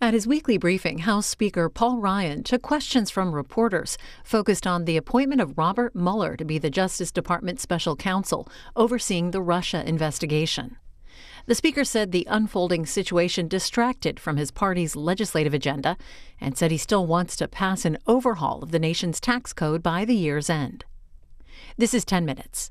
At his weekly briefing, House Speaker Paul Ryan took questions from reporters focused on the appointment of Robert Mueller to be the Justice Department special counsel overseeing the Russia investigation. The Speaker said the unfolding situation distracted from his party's legislative agenda and said he still wants to pass an overhaul of the nation's tax code by the year's end. This is 10 Minutes.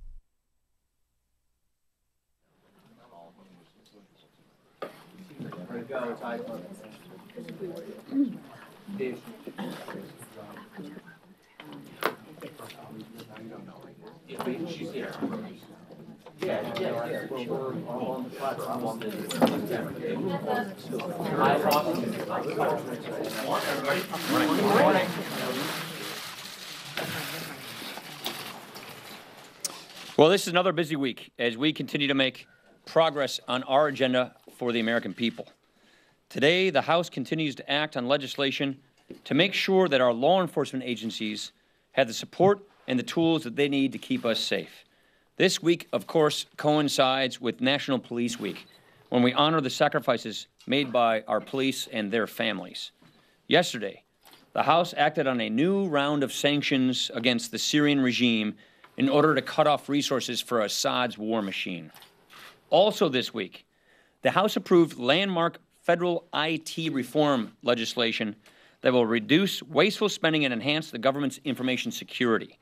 Well, this is another busy week as we continue to make progress on our agenda for the American people. Today, the House continues to act on legislation to make sure that our law enforcement agencies have the support and the tools that they need to keep us safe. This week, of course, coincides with National Police Week, when we honor the sacrifices made by our police and their families. Yesterday, the House acted on a new round of sanctions against the Syrian regime in order to cut off resources for Assad's war machine. Also this week, the House approved landmark federal IT reform legislation that will reduce wasteful spending and enhance the government's information security.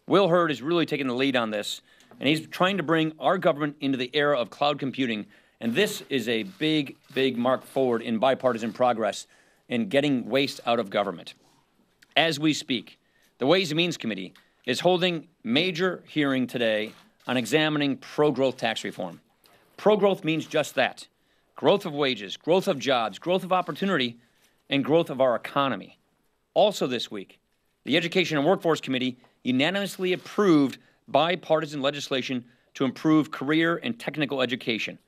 Will Hurd is really taking the lead on this, and he's trying to bring our government into the era of cloud computing, and this is a big, big mark forward in bipartisan progress in getting waste out of government. As we speak, the Ways and Means Committee is holding major hearing today on examining pro-growth tax reform. Pro-growth means just that: growth of wages, growth of jobs, growth of opportunity, and growth of our economy. Also this week, the Education and Workforce Committee unanimously approved bipartisan legislation to improve career and technical education.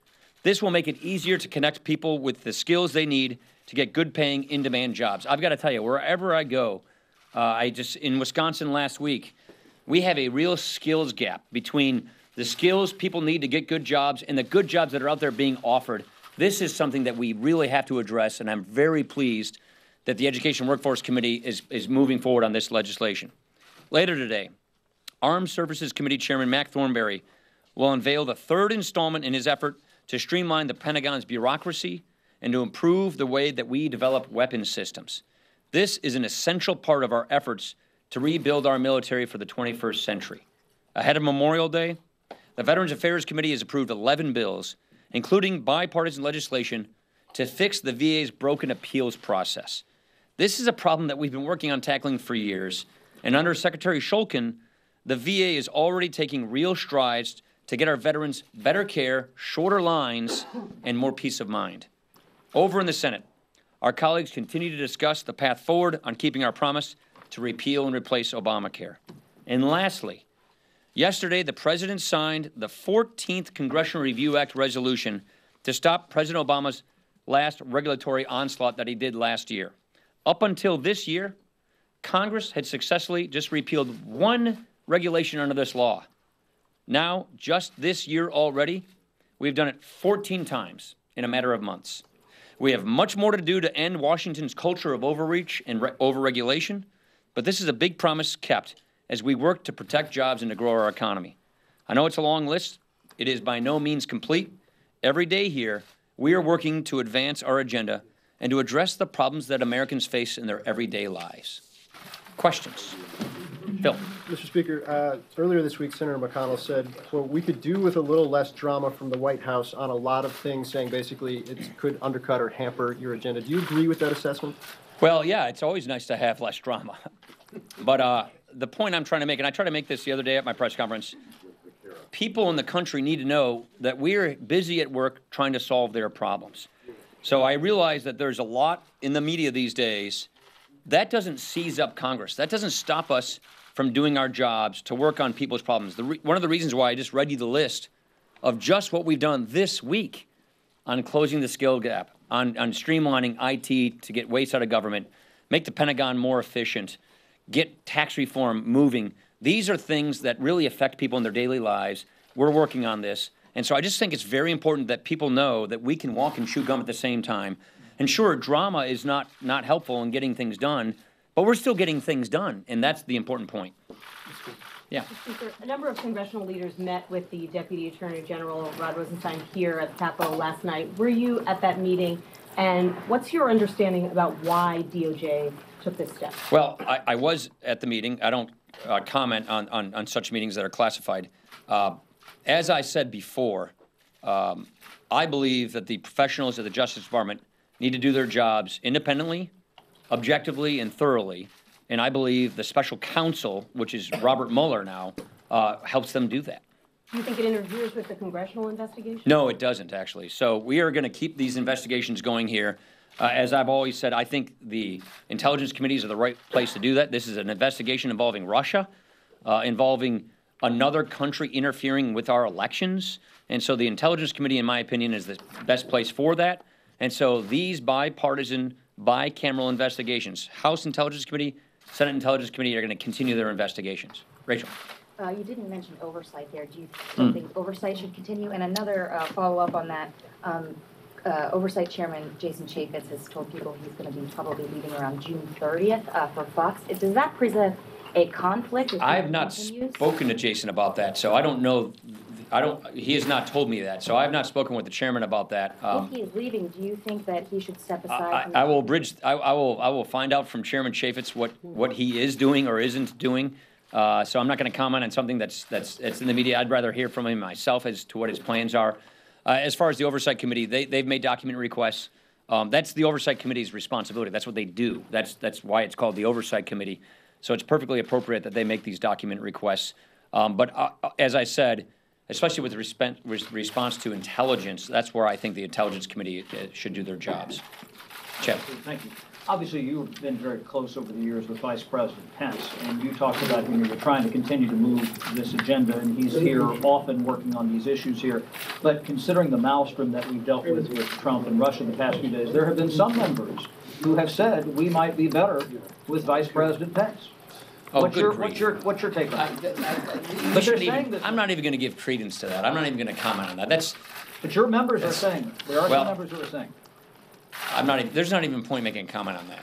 This will make it easier to connect people with the skills they need to get good-paying, in-demand jobs. I've got to tell you, wherever I go, in Wisconsin last week, we have a real skills gap between the skills people need to get good jobs and the good jobs that are out there being offered. This is something that we really have to address, and I'm very pleased that the Education and Workforce Committee is moving forward on this legislation. Later today, Armed Services Committee Chairman Mac Thornberry will unveil the third installment in his effort to streamline the Pentagon's bureaucracy and to improve the way that we develop weapons systems. This is an essential part of our efforts to rebuild our military for the 21st century. Ahead of Memorial Day, the Veterans Affairs Committee has approved 11 bills, including bipartisan legislation to fix the VA's broken appeals process. This is a problem that we've been working on tackling for years, and under Secretary Shulkin, the VA is already taking real strides to get our veterans better care, shorter lines, and more peace of mind. Over in the Senate, our colleagues continue to discuss the path forward on keeping our promise to repeal and replace Obamacare. And lastly, yesterday the President signed the 14th Congressional Review Act resolution to stop President Obama's last regulatory onslaught that he did last year. Up until this year, Congress had successfully just repealed one regulation under this law. Now, just this year already, we've done it 14 times in a matter of months. We have much more to do to end Washington's culture of overreach and overregulation, but this is a big promise kept as we work to protect jobs and to grow our economy. I know it's a long list. It is by no means complete. Every day here, we are working to advance our agenda and to address the problems that Americans face in their everyday lives. Questions? Phil. Mr. Speaker, earlier this week, Senator McConnell said, well, we could do with a little less drama from the White House on a lot of things, saying basically it could undercut or hamper your agenda. Do you agree with that assessment? Well, yeah, it's always nice to have less drama. But the point I'm trying to make, and I tried to make this the other day at my press conference, people in the country need to know that we're busy at work trying to solve their problems. So I realize that there's a lot in the media these days. That doesn't seize up Congress. That doesn't stop us from doing our jobs to work on people's problems. One of the reasons why I just read you the list of just what we've done this week on closing the skill gap, on streamlining IT to get waste out of government, make the Pentagon more efficient, get tax reform moving. These are things that really affect people in their daily lives. We're working on this. And so I just think it's very important that people know that we can walk and chew gum at the same time. And sure, drama is not helpful in getting things done, but we're still getting things done, and that's the important point. Yeah. Mr. Speaker, a number of congressional leaders met with the Deputy Attorney General, Rod Rosenstein, here at the Capitol last night. Were you at that meeting? And what's your understanding about why DOJ took this step? Well, I was at the meeting. I don't comment on such meetings that are classified. As I said before, I believe that the professionals of the Justice Department need to do their jobs independently, objectively, and thoroughly. And I believe the special counsel, which is Robert Mueller now, helps them do that. Do you think it interferes with the congressional investigation? No, it doesn't, actually. So we are going to keep these investigations going here. As I've always said, I think the intelligence committees are the right place to do that. This is an investigation involving Russia, involving another country interfering with our elections. And so the Intelligence Committee, in my opinion, is the best place for that. And so these bipartisan, bicameral investigations, House Intelligence Committee, Senate Intelligence Committee, are going to continue their investigations. Rachel. You didn't mention oversight there. Do you think oversight should continue? And another follow-up on that, Oversight Chairman Jason Chaffetz has told people he's going to be probably leaving around June 30th for Fox. Does that present a conflict? I have not spoken to Jason about that, so I don't know. He has not told me that, so I have not spoken with the chairman about that. If he is leaving, do you think that he should step aside? I will find out from Chairman Chaffetz what he is doing or isn't doing. So I'm not going to comment on something that's in the media. I'd rather hear from him myself as to what his plans are. As far as the Oversight Committee, they've made document requests. That's the Oversight Committee's responsibility. That's what they do. That's why it's called the Oversight Committee. So it's perfectly appropriate that they make these document requests. But as I said, especially with response to intelligence, that's where I think the Intelligence Committee should do their jobs. Chip. Thank you. Obviously, you've been very close over the years with Vice President Pence, and you talked about you're trying to continue to move this agenda, and he's here often working on these issues here. But considering the maelstrom that we've dealt with Trump and Russia the past few days, there have been some members who have said we might be better with Vice President Pence. Oh, what's your take on that? I'm not even going to give credence to that. I'm not even going to comment on that. But your members are saying it. There are some members who are saying it. There's not even a point making a comment on that.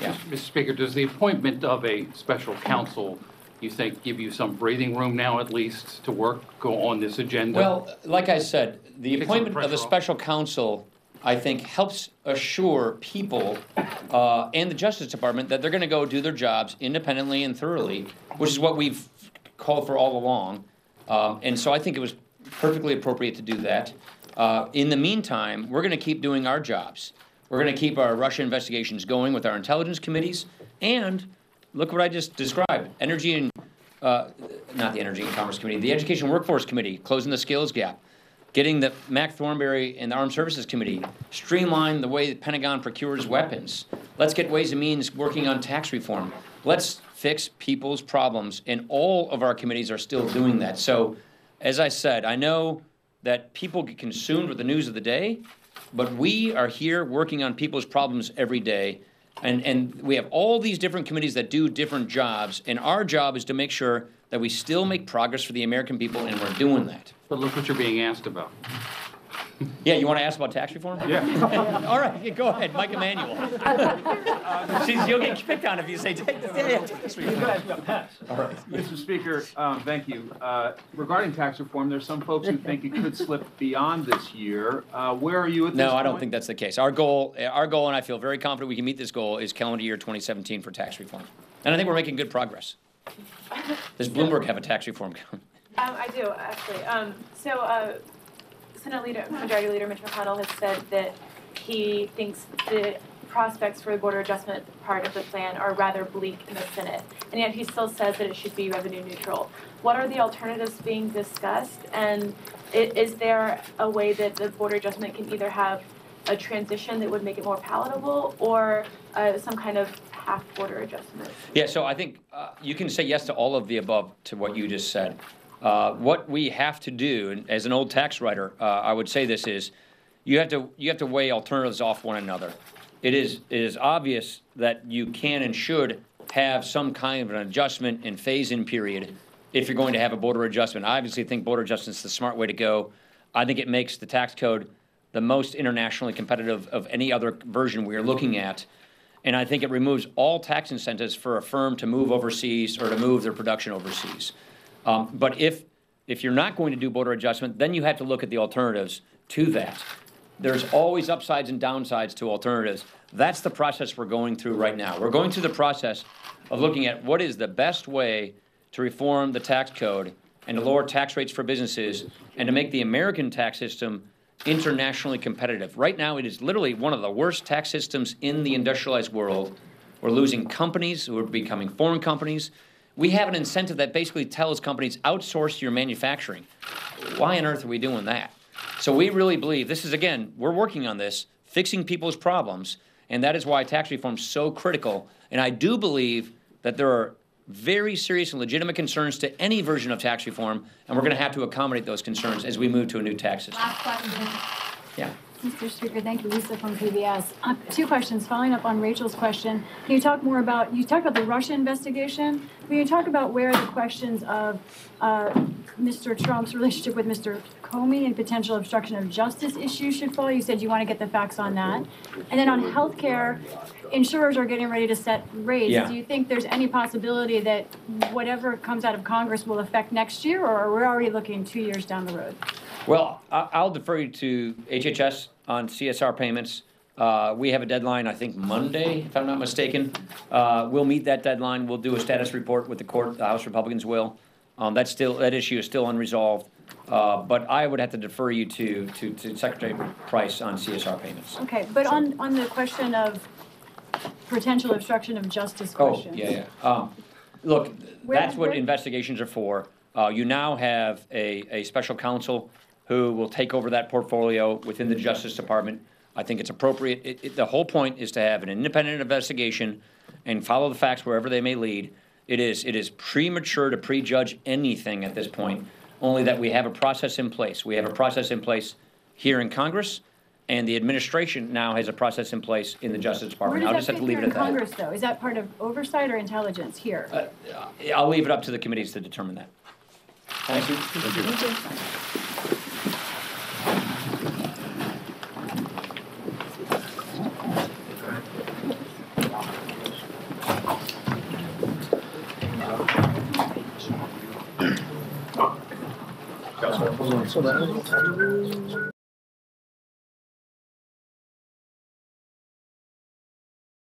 Yeah. Mr. Speaker, does the appointment of a special counsel, you think, give you some breathing room now at least to go on this agenda? Well, like I said, the appointment of the special counsel, I think, helps assure people and the Justice Department that they're going to go do their jobs independently and thoroughly, which is what we've called for all along. And so I think it was perfectly appropriate to do that. In the meantime, we're going to keep doing our jobs. We're going to keep our Russia investigations going with our intelligence committees. And look what I just described. Energy and, not the Energy and Commerce Committee, the Education Workforce Committee, closing the skills gap. Getting the Mac Thornberry and the Armed Services Committee, streamline the way the Pentagon procures weapons. Let's get Ways and Means working on tax reform. Let's fix people's problems. And all of our committees are still doing that. So, as I said, I know that people get consumed with the news of the day, but we are here working on people's problems every day. And we have all these different committees that do different jobs, and our job is to make sure that we still make progress for the American people, and we're doing that. But look what you're being asked about. Yeah, you want to ask about tax reform? Yeah. All right, go ahead, Mike Emanuel. You'll get picked on if you say tax reform. All right. Mr. Speaker, thank you. Regarding tax reform, there's some folks who think it could slip beyond this year. Where are you at this point? No, I don't think that's the case. Our goal, and I feel very confident we can meet this goal, is calendar year 2017 for tax reform. And I think we're making good progress. Does Bloomberg have a tax reform? I do, actually. Senate Majority Leader Mitch McConnell has said that he thinks the prospects for the border adjustment part of the plan are rather bleak in the Senate, and yet he still says that it should be revenue neutral. What are the alternatives being discussed, and is there a way that the border adjustment can either have a transition that would make it more palatable, or some kind of half border adjustment? Yeah, so I think you can say yes to all of the above to what you just said. What we have to do, and as an old tax writer, I would say this is, you have to weigh alternatives off one another. It is obvious that you can and should have some kind of an adjustment and phase-in period if you're going to have a border adjustment. I obviously think border adjustment is the smart way to go. I think it makes the tax code the most internationally competitive of any other version we are looking at. And I think it removes all tax incentives for a firm to move overseas or to move their production overseas. But if you're not going to do border adjustment, then you have to look at the alternatives to that. There's always upsides and downsides to alternatives. That's the process we're going through right now. We're going through the process of looking at what is the best way to reform the tax code and to lower tax rates for businesses and to make the American tax system internationally competitive. Right now, it is literally one of the worst tax systems in the industrialized world. We're losing companies who are becoming foreign companies. We have an incentive that basically tells companies, outsource your manufacturing. Why on earth are we doing that? So we really believe, this is, again, we're working on this, fixing people's problems, and that is why tax reform is so critical. And I do believe that there are very serious and legitimate concerns to any version of tax reform, and we're going to have to accommodate those concerns as we move to a new tax system. Last question. Yeah. Mr. Speaker, thank you. Lisa from PBS. Two questions. Following up on Rachel's question, can you talk more about, you talked about the Russia investigation. Can you talk about where the questions of Mr. Trump's relationship with Mr. Comey and potential obstruction of justice issues should fall? You said you want to get the facts on that. And then on healthcare, insurers are getting ready to set rates. Yeah. Do you think there's any possibility that whatever comes out of Congress will affect next year, or are we already looking 2 years down the road? Well, I'll defer you to HHS on CSR payments. We have a deadline, I think Monday, if I'm not mistaken. We'll meet that deadline. We'll do a status report with the court. The House Republicans will. That issue is still unresolved. But I would have to defer you to Secretary Price on CSR payments. Okay, but on the question of potential obstruction of justice questions. Oh, yeah. Look, that's what where- investigations are for. You now have a special counsel who will take over that portfolio within the Justice Department. I think it's appropriate. The whole point is to have an independent investigation and follow the facts wherever they may lead. It is premature to prejudge anything at this point, only that we have a process in place. We have a process in place here in Congress, and the administration now has a process in place in the Justice Department. Where I'll does just that have fit to leave here it in at that. Congress, though? Is that part of oversight or intelligence here? I'll leave it up to the committees to determine that. Thank you. So that